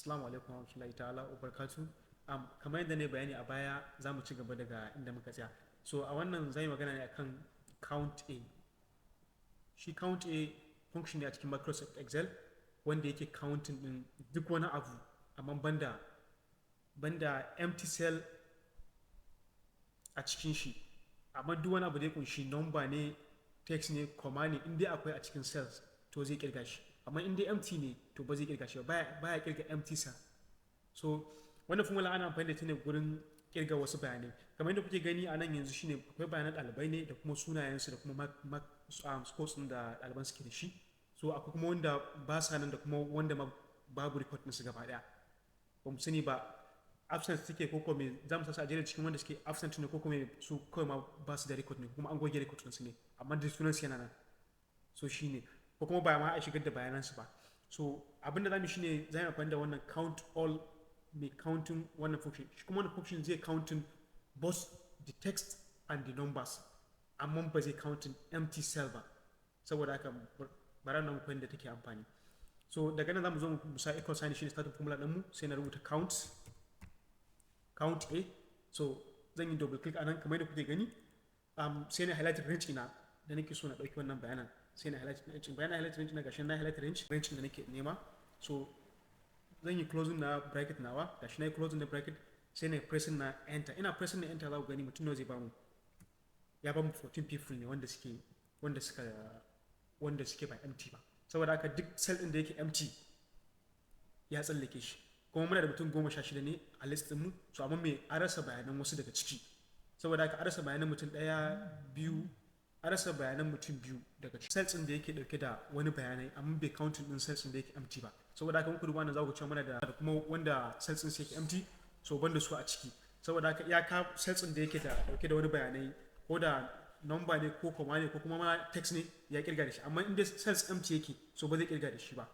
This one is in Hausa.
Assalamu alaikum warahmatullahi ta'ala wa barakatuh. Kamar yadda ne bayani a baya za mu ci gaba daga inda muka tsaya. So a wannan zai magana ne akan count A. Shi count A function ne a cikin Microsoft Excel wanda yake counting din duk wani abu amma banda empty cell a cikin shi. Amma duk wani abu da ya kunshi number ne, text ne, comma ne, in dai akwai a cikin cells to zai kirga shi. Amma in dai empty ne to ba zai kirga shi ba, baya kirga empty cell. So wannan formula ana amfani da ta ne gurin kirga wasu bayanai. Kamar yadda kuke gani a nan yanzu shine akwai bayanan ɗalibai ne da kuma sunayensu da kuma scores ɗin da ɗaliban suke da shi. So akwai kuma wanda ba sa nan da kuma wanda ma babu record ɗinsu gaba ɗaya. Ba mu sani ba absent suke ko kuma za mu sasa a jerin cikin wanda suke absent ne ko kuma su kawai ma ba su da record ne kuma an goge record ɗinsu ne amma da sunansu yana nan. So shine ko kuma ba ma a shigar da bayanansu ba. So abinda zamu shine zai amfani da wannan count all mai counting wannan function. Shi kuma wannan function zai counting both the text and the numbers amma ba zai counting empty cell ba. Saboda haka bara nan mu da take amfani. So daga nan zamu zo mu sa equal sign shine starting formula din mu sai na rubuta count A. So zan yi double click anan kamar yadda kuke gani. Sai na highlight range ina da nake so na dauki wannan bayanan. Sai na highlight range, bayan na highlight range na gashin na highlight range da nake nema. So zan yi closing na bracket nawa, gashi na yi closing na bracket sai na pressing na enter. Ina pressing na enter za ku gani mutum nawa zai bamu. Ya bamu 14 people ne wanda suke ba empty ba. Saboda haka duk cell din da yake empty ya tsallake shi. Kuma muna da mutum 16 ne a list din mu, so amma me an rasa bayanan wasu daga ciki. Saboda haka an rasa bayanan mutum biyu daga cikin cells din da yake dauke da wani bayanai amma bai counting din cells din da yake empty ba. Saboda haka muku duba nan za ku ce muna da kuma wanda cells din yake empty so banda su a ciki. Saboda haka iyaka cells din da yake da dauke da wani bayanai ko da number ne ko comma ne ko kuma ma text ne ya kirga da shi amma in dai cells empty yake so ba zai kirga da shi ba.